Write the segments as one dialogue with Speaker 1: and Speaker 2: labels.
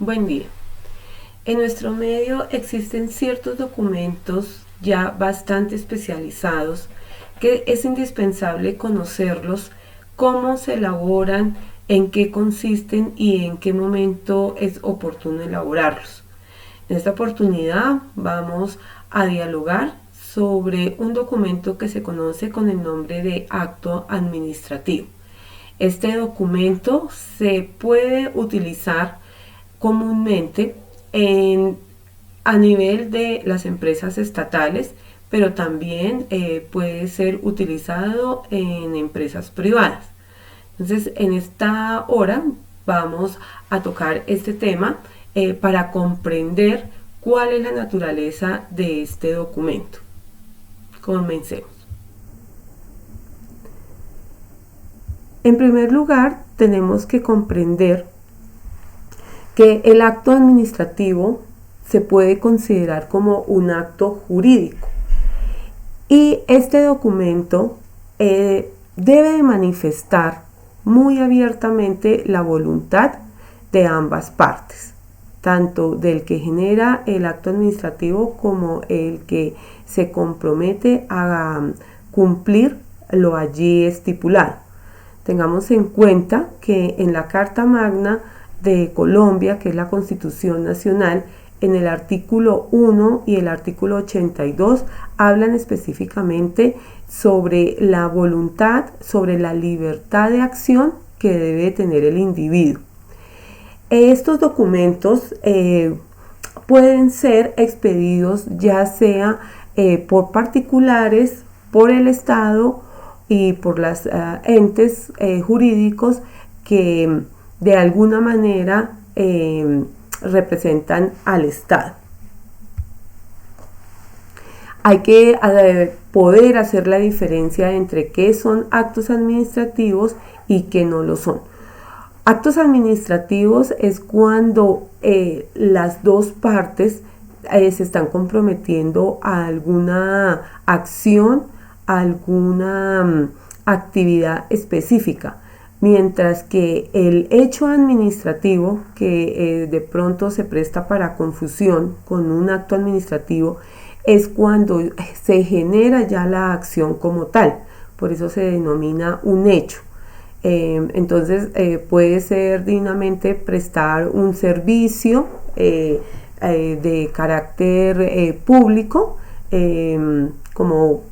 Speaker 1: Buen día. En nuestro medio existen ciertos documentos ya bastante especializados que es indispensable conocerlos, cómo se elaboran, en qué consisten y en qué momento es oportuno elaborarlos. En esta oportunidad vamos a dialogar sobre un documento que se conoce con el nombre de acto administrativo. Este documento se puede utilizar comúnmente en, a nivel de las empresas estatales, pero también puede ser utilizado en empresas privadas. Entonces, en esta hora vamos a tocar este tema para comprender cuál es la naturaleza de este documento. Comencemos. En primer lugar, tenemos que comprender que el acto administrativo se puede considerar como un acto jurídico y este documento debe de manifestar muy abiertamente la voluntad de ambas partes, tanto del que genera el acto administrativo como el que se compromete a cumplir lo allí estipulado. Tengamos en cuenta que en la Carta Magna de Colombia, que es la Constitución Nacional, en el artículo 1 y el artículo 82 hablan específicamente sobre la voluntad, sobre la libertad de acción que debe tener el individuo. Estos documentos pueden ser expedidos ya sea por particulares, por el Estado y por los entes jurídicos que de alguna manera representan al Estado. Hay que poder hacer la diferencia entre qué son actos administrativos y qué no lo son. Actos administrativos es cuando las dos partes se están comprometiendo a alguna acción, a alguna actividad específica. Mientras que el hecho administrativo, que de pronto se presta para confusión con un acto administrativo, es cuando se genera ya la acción como tal. Por eso se denomina un hecho. Entonces puede ser dignamente prestar un servicio de carácter público, como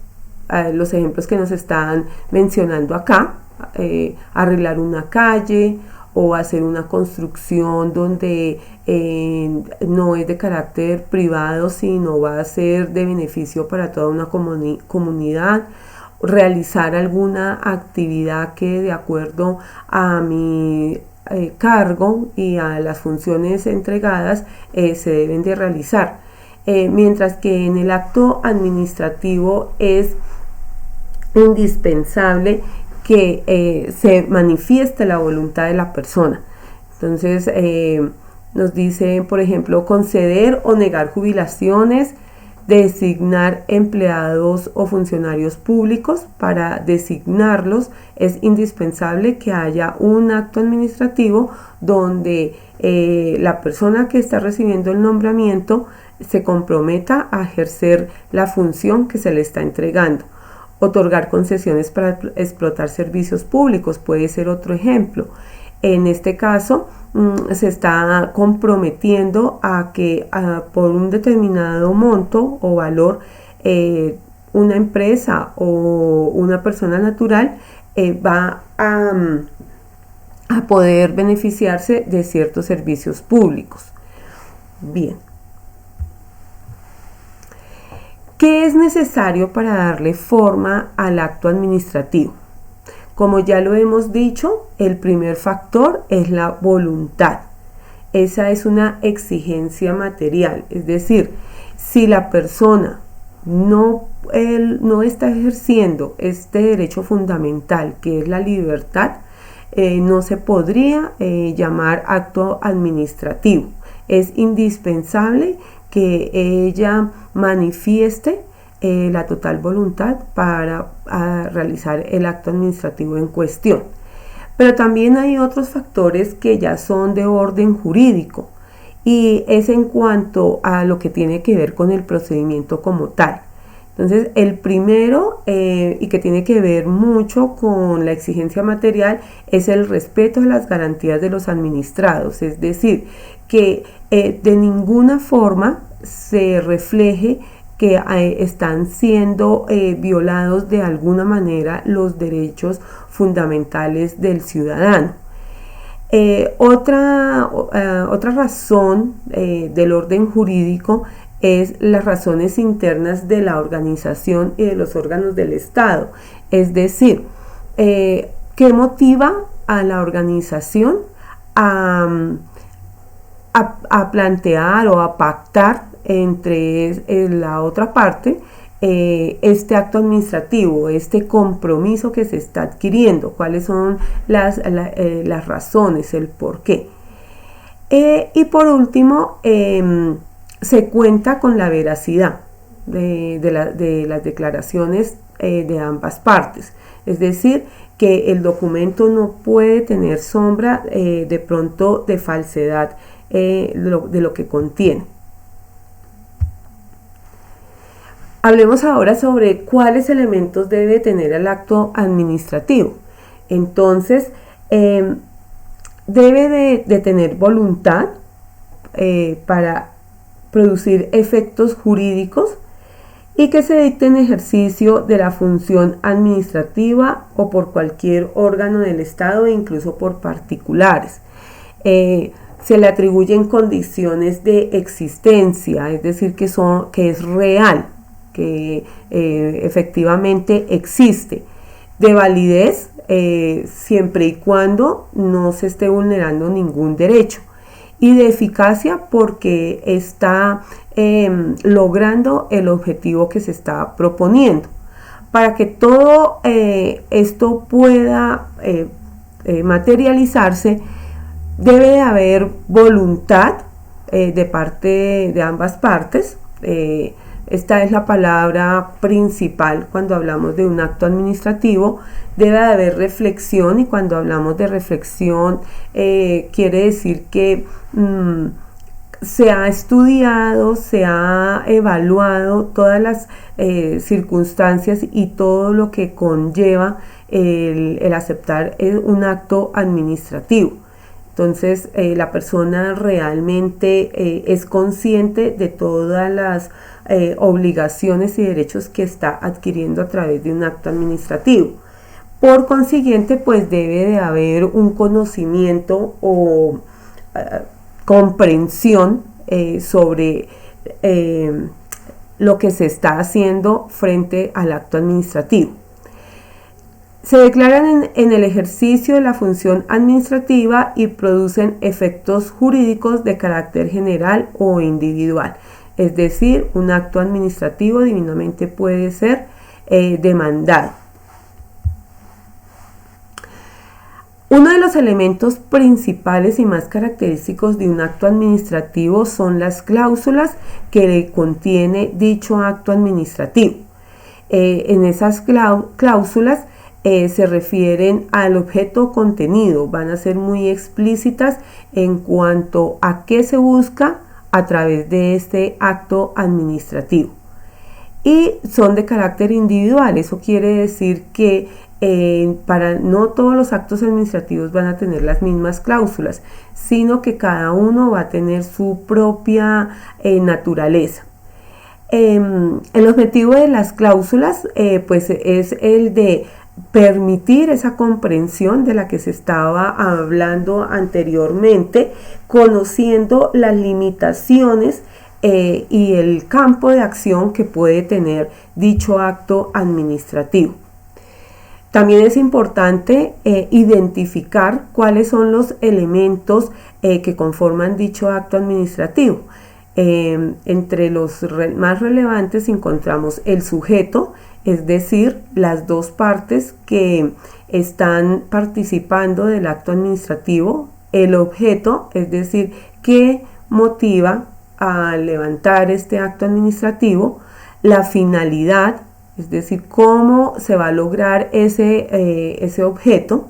Speaker 1: los ejemplos que nos están mencionando acá. Arreglar una calle o hacer una construcción donde no es de carácter privado, sino va a ser de beneficio para toda una comunidad, realizar alguna actividad que de acuerdo a mi cargo y a las funciones entregadas se deben de realizar, mientras que en el acto administrativo es indispensable que se manifieste la voluntad de la persona. Entonces nos dice, por ejemplo, conceder o negar jubilaciones, designar empleados o funcionarios públicos. Para designarlos es indispensable que haya un acto administrativo donde la persona que está recibiendo el nombramiento se comprometa a ejercer la función que se le está entregando. Otorgar concesiones para explotar servicios públicos puede ser otro ejemplo. En este caso se está comprometiendo a que por un determinado monto o valor una empresa o una persona natural va a poder beneficiarse de ciertos servicios públicos. Bien. ¿Qué es necesario para darle forma al acto administrativo? Como ya lo hemos dicho, el primer factor es la voluntad. Esa es una exigencia material, es decir, si la persona no está ejerciendo este derecho fundamental que es la libertad, no se podría llamar acto administrativo. Es indispensable que ella manifieste la total voluntad para realizar el acto administrativo en cuestión. Pero también hay otros factores que ya son de orden jurídico. y es en cuanto a lo que tiene que ver con el procedimiento como tal. Entonces, el primero, y que tiene que ver mucho con la exigencia material, es el respeto a las garantías de los administrados, es decir, que de ninguna forma se refleje que están siendo violados de alguna manera los derechos fundamentales del ciudadano. Otra razón del orden jurídico es las razones internas de la organización y de los órganos del Estado. Es decir, ¿qué motiva a la organización a plantear o a pactar entre la otra parte este acto administrativo, este compromiso que se está adquiriendo? ¿Cuáles son las razones, el por qué? Y por último, se cuenta con la veracidad de las declaraciones de ambas partes. Es decir, que el documento no puede tener sombra de pronto de falsedad de lo que contiene. Hablemos ahora sobre cuáles elementos debe tener el acto administrativo. Entonces, debe de tener voluntad para producir efectos jurídicos y que se dicte en ejercicio de la función administrativa o por cualquier órgano del Estado e incluso por particulares. Se le atribuyen condiciones de existencia, es decir, que es real, que efectivamente existe, de validez siempre y cuando no se esté vulnerando ningún derecho, y de eficacia porque está logrando el objetivo que se está proponiendo. Para que todo esto pueda materializarse, debe de haber voluntad de parte de ambas partes. Esta es la palabra principal cuando hablamos de un acto administrativo. Debe de haber reflexión, y cuando hablamos de reflexión quiere decir que se ha estudiado, se ha evaluado todas las circunstancias y todo lo que conlleva el aceptar un acto administrativo. Entonces, la persona realmente es consciente de todas las obligaciones y derechos que está adquiriendo a través de un acto administrativo. Por consiguiente, pues debe de haber un conocimiento o comprensión sobre lo que se está haciendo frente al acto administrativo. Se declaran en el ejercicio de la función administrativa y producen efectos jurídicos de carácter general o individual. Es decir, un acto administrativo divinamente puede ser demandado. Uno de los elementos principales y más característicos de un acto administrativo son las cláusulas que contiene dicho acto administrativo. En esas cláusulas se refieren al objeto contenido, van a ser muy explícitas en cuanto a qué se busca a través de este acto administrativo. Y son de carácter individual, eso quiere decir que no todos los actos administrativos van a tener las mismas cláusulas, sino que cada uno va a tener su propia naturaleza. El objetivo de las cláusulas pues es el de permitir esa comprensión de la que se estaba hablando anteriormente, conociendo las limitaciones y el campo de acción que puede tener dicho acto administrativo. También es importante identificar cuáles son los elementos que conforman dicho acto administrativo. Entre los más relevantes encontramos el sujeto, es decir, las dos partes que están participando del acto administrativo, el objeto, es decir, qué motiva a levantar este acto administrativo, la finalidad, es decir, cómo se va a lograr ese objeto,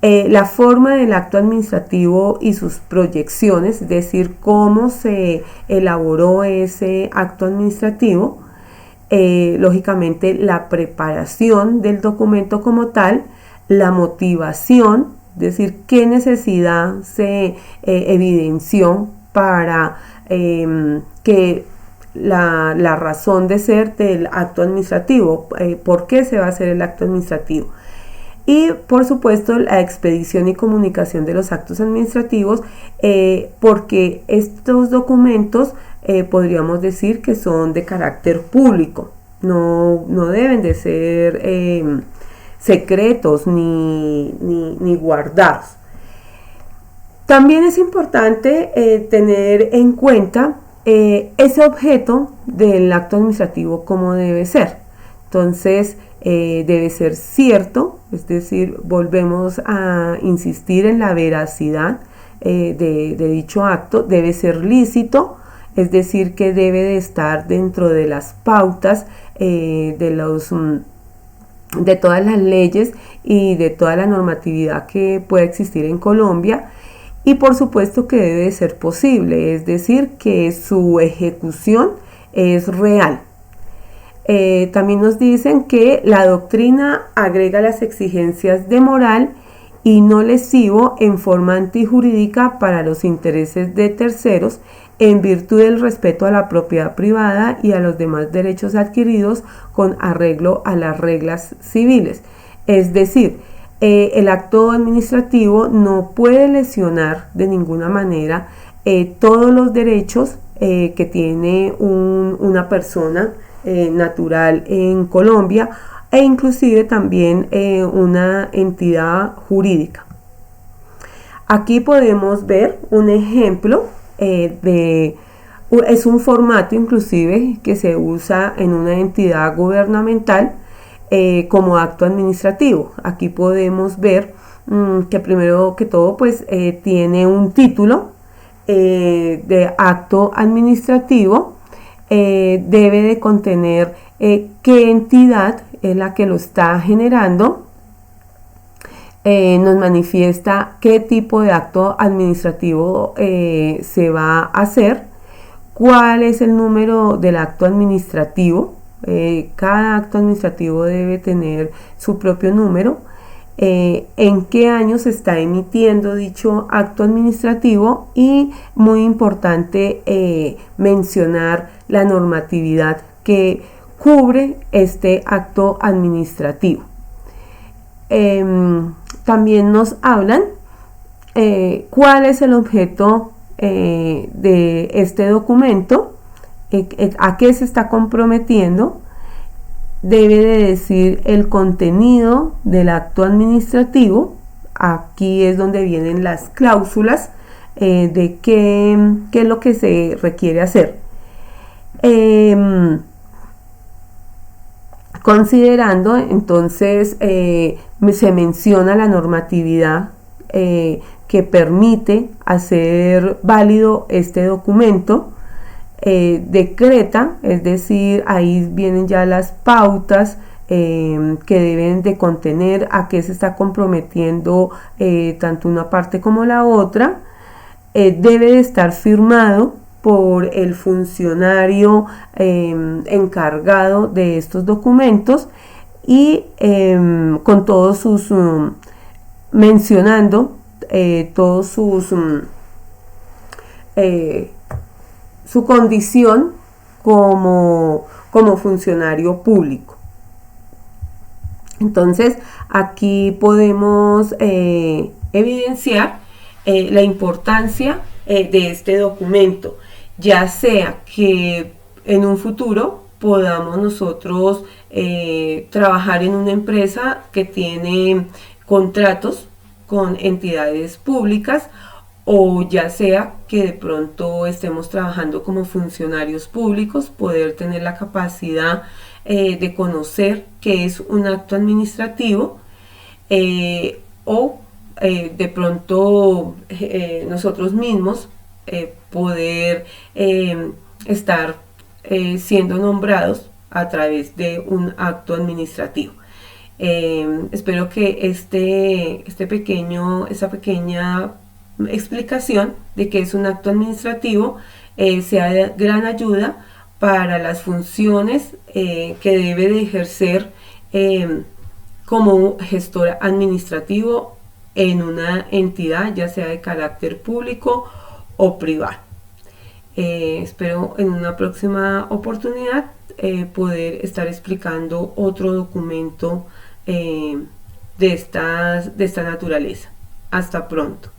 Speaker 1: La forma del acto administrativo y sus proyecciones, es decir, cómo se elaboró ese acto administrativo, lógicamente la preparación del documento como tal, la motivación, es decir, qué necesidad se evidenció para que la razón de ser del acto administrativo, por qué se va a hacer el acto administrativo. Y por supuesto la expedición y comunicación de los actos administrativos, porque estos documentos podríamos decir que son de carácter público, no deben de ser secretos ni guardados. También es importante tener en cuenta ese objeto del acto administrativo como debe ser. Entonces debe ser cierto, es decir, volvemos a insistir en la veracidad de dicho acto, debe ser lícito, es decir, que debe de estar dentro de las pautas de todas las leyes y de toda la normatividad que pueda existir en Colombia, y por supuesto que debe de ser posible, es decir, que su ejecución es real. También nos dicen que la doctrina agrega las exigencias de moral y no lesivo en forma antijurídica para los intereses de terceros, en virtud del respeto a la propiedad privada y a los demás derechos adquiridos con arreglo a las reglas civiles. Es decir, el acto administrativo no puede lesionar de ninguna manera todos los derechos que tiene una persona natural en Colombia, e inclusive también una entidad jurídica. Aquí podemos ver un ejemplo es un formato inclusive que se usa en una entidad gubernamental como acto administrativo. Aquí podemos ver que primero que todo pues tiene un título de acto administrativo, debe de contener qué entidad es la que lo está generando, nos manifiesta qué tipo de acto administrativo se va a hacer, cuál es el número del acto administrativo, cada acto administrativo debe tener su propio número, en qué año se está emitiendo dicho acto administrativo y, muy importante, mencionar la normatividad que cubre este acto administrativo. También nos hablan cuál es el objeto de este documento, a qué se está comprometiendo. Debe de decir el contenido del acto administrativo. Aquí es donde vienen las cláusulas de qué es lo que se requiere hacer. Considerando entonces se menciona la normatividad que permite hacer válido este documento, decreta, es decir, ahí vienen ya las pautas que deben de contener a qué se está comprometiendo tanto una parte como la otra, debe de estar firmado por el funcionario encargado de estos documentos y con todos sus mencionando todos sus su condición como funcionario público. Entonces aquí podemos evidenciar la importancia de este documento, ya sea que en un futuro podamos nosotros trabajar en una empresa que tiene contratos con entidades públicas, o ya sea que de pronto estemos trabajando como funcionarios públicos, poder tener la capacidad de conocer qué es un acto administrativo, o de pronto nosotros mismos poder estar siendo nombrados a través de un acto administrativo. Espero que esta pequeña explicación de qué es un acto administrativo sea de gran ayuda para las funciones que debe de ejercer como gestor administrativo en una entidad, ya sea de carácter público o privado. Espero en una próxima oportunidad poder estar explicando otro documento de esta naturaleza. Hasta pronto.